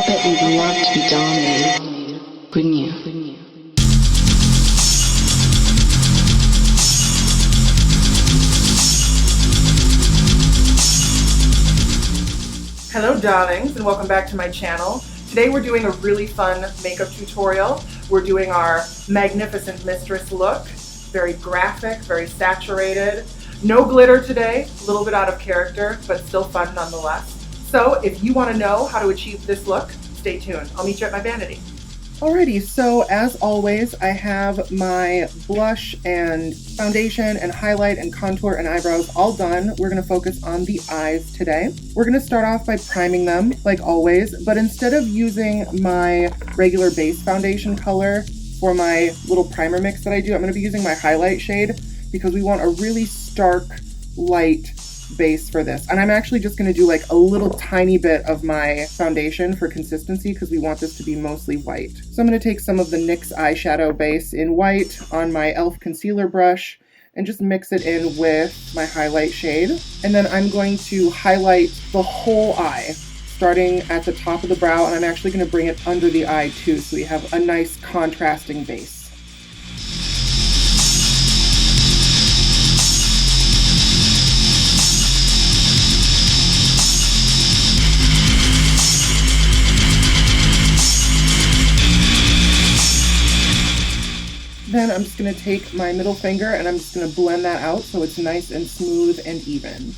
bet you'd love to be dominated, wouldn't you? Hello darlings, and welcome back to my channel. Today we're doing a really fun makeup tutorial. We're doing our magnificent Mistress look. Very graphic, very saturated. No glitter today, a little bit out of character, but still fun nonetheless. So if you want to know how to achieve this look, stay tuned. I'll meet you at my vanity. Alrighty, so as always, I have my blush and foundation and highlight and contour and eyebrows all done. We're going to focus on the eyes today. We're going to start off by priming them, like always, but instead of using my regular base foundation color for my little primer mix that I do, I'm going to be using my highlight shade because we want a really stark, light base for this. And I'm actually just going to do like a little tiny bit of my foundation for consistency because we want this to be mostly white. So I'm going to take some of the NYX eyeshadow base in white on my e.l.f. concealer brush and just mix it in with my highlight shade. And then I'm going to highlight the whole eye, starting at the top of the brow, and I'm actually going to bring it under the eye too, so we have a nice contrasting base. Then I'm just going to take my middle finger and I'm just going to blend that out so it's nice and smooth and even.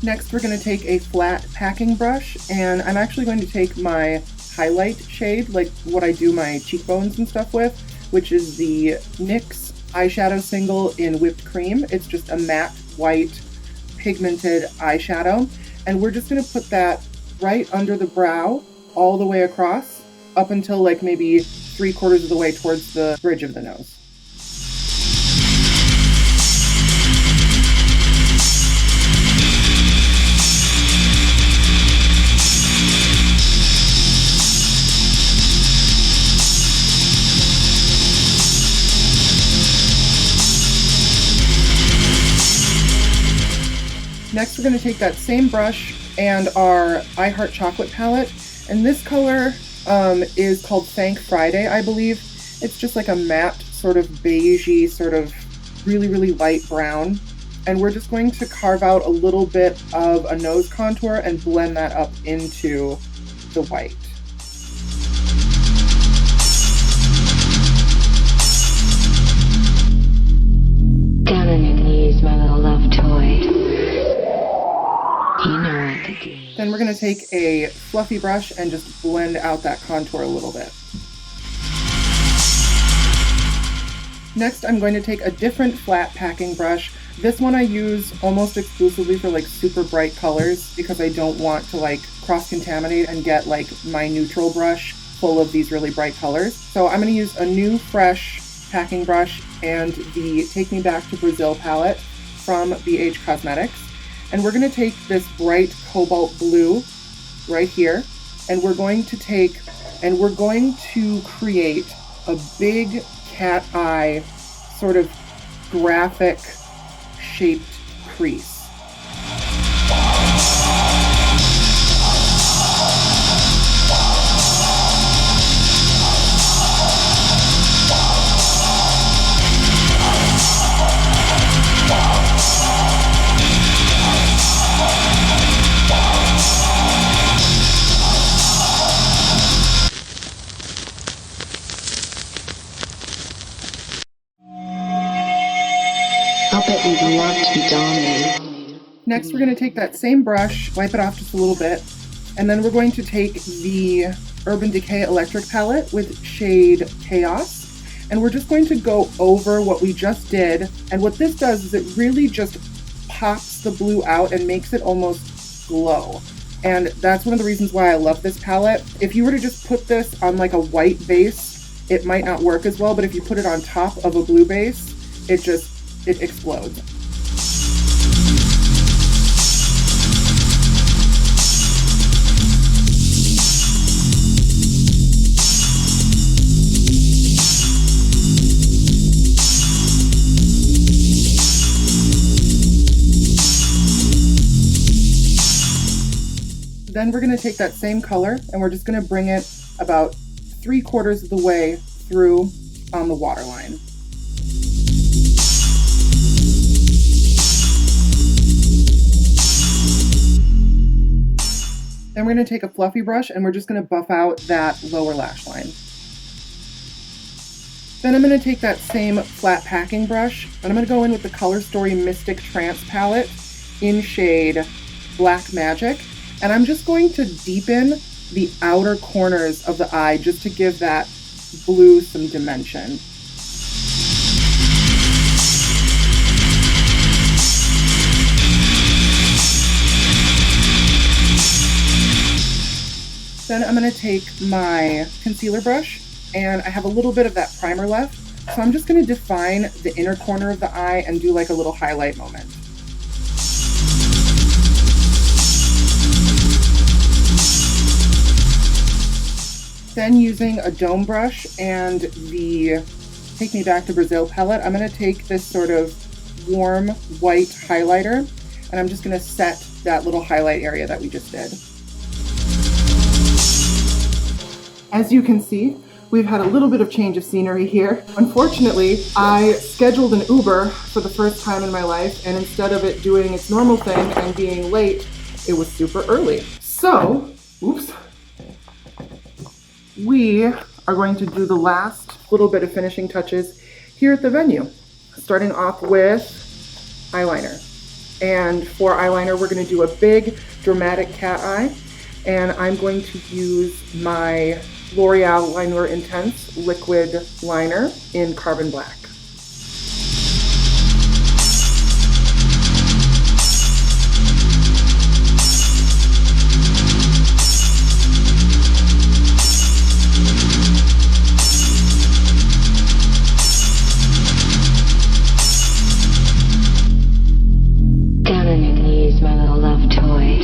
Next, we're going to take a flat packing brush, and I'm actually going to take my highlight shade, like what I do my cheekbones and stuff with, which is the NYX eyeshadow single in whipped cream. It's just a matte white pigmented eyeshadow, and we're just going to put that right under the brow all the way across up until like maybe 3/4 of the way towards the bridge of the nose. Next, we're going to take that same brush and our I Heart Chocolate palette, and this color is called Thank Friday, I believe. It's just like a matte, sort of beigey, sort of really light brown, and we're just going to carve out a little bit of a nose contour and blend that up into the white. Down on your knees, my little love toy. Then we're going to take a fluffy brush and just blend out that contour a little bit. Next, I'm going to take a different flat packing brush. This one I use almost exclusively for like super bright colors because I don't want to like cross-contaminate and get like my neutral brush full of these really bright colors. So I'm going to use a new fresh packing brush and the Take Me Back to Brazil palette from BH Cosmetics. And we're going to take this bright cobalt blue right here, and we're going to create a big cat eye sort of graphic shaped crease. I'll bet you'd love to be dominated. Next, we're going to take that same brush, wipe it off just a little bit, and then we're going to take the Urban Decay Electric palette with shade Chaos, and we're just going to go over what we just did. And what this does is it really just pops the blue out and makes it almost glow. And that's one of the reasons why I love this palette. If you were to just put this on like a white base, it might not work as well, but if you put it on top of a blue base, it explodes. Then we're going to take that same color and we're just going to bring it about 3/4 of the way through on the waterline. Then we're going to take a fluffy brush and we're just going to buff out that lower lash line. Then I'm going to take that same flat packing brush and I'm going to go in with the Color Story Mystic Trance palette in shade Black Magic. And I'm just going to deepen the outer corners of the eye just to give that blue some dimension. Then I'm going to take my concealer brush and I have a little bit of that primer left. So I'm just going to define the inner corner of the eye and do like a little highlight moment. Then using a dome brush and the Take Me Back to Brazil palette, I'm going to take this sort of warm white highlighter and I'm just going to set that little highlight area that we just did. As you can see, we've had a little bit of change of scenery here. Unfortunately, I scheduled an Uber for the first time in my life, and instead of it doing its normal thing and being late, it was super early. So, oops, we are going to do the last little bit of finishing touches here at the venue, starting off with eyeliner. And for eyeliner, we're going to do a big dramatic cat eye, and I'm going to use my L'Oreal LINEUR Intense Liquid Liner in Carbon Black. Down on your knees, my little love toy.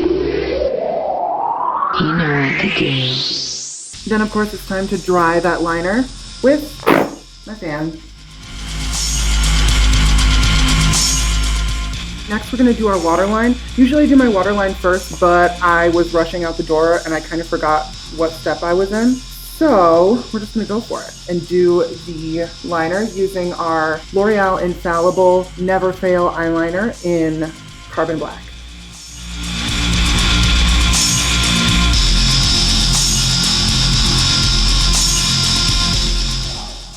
You know what to do. Then of course it's time to dry that liner with my fan. Next we're going to do our waterline. Usually I do my waterline first, but I was rushing out the door and I kind of forgot what step I was in. So we're just going to go for it and do the liner using our L'Oreal Infallible Never Fail eyeliner in Carbon Black.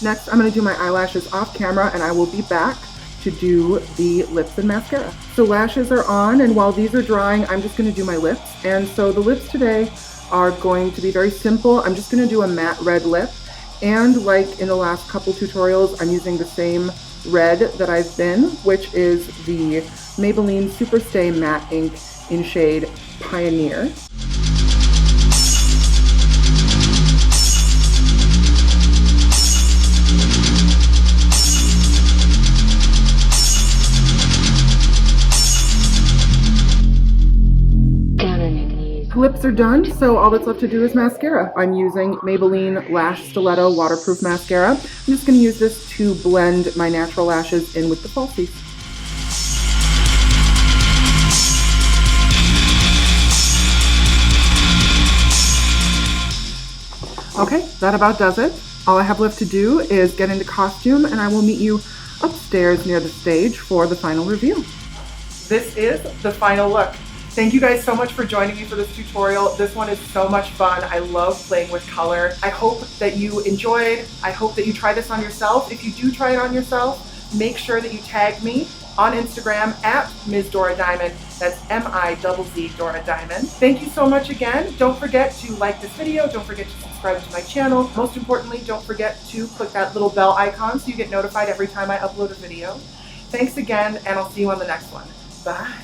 Next, I'm going to do my eyelashes off camera and I will be back to do the lips and mascara. So lashes are on, and while these are drying, I'm just going to do my lips. And so the lips today are going to be very simple. I'm just going to do a matte red lip. And like in the last couple tutorials, I'm using the same red that I've been, which is the Maybelline Superstay Matte Ink in shade Pioneer. Lips are done, so all that's left to do is mascara. I'm using Maybelline Lash Stiletto Waterproof Mascara. I'm just going to use this to blend my natural lashes in with the falsies. Okay, that about does it. All I have left to do is get into costume, and I will meet you upstairs near the stage for the final reveal. This is the final look. Thank you guys so much for joining me for this tutorial. This one is so much fun. I love playing with color. I hope that you enjoyed. I hope that you try this on yourself. If you do try it on yourself, make sure that you tag me on Instagram at Ms. Dora Diamond. That's M-I-Z-Z Dora Diamond. Thank you so much again. Don't forget to like this video. Don't forget to subscribe to my channel. Most importantly, don't forget to click that little bell icon so you get notified every time I upload a video. Thanks again, and I'll see you on the next one. Bye.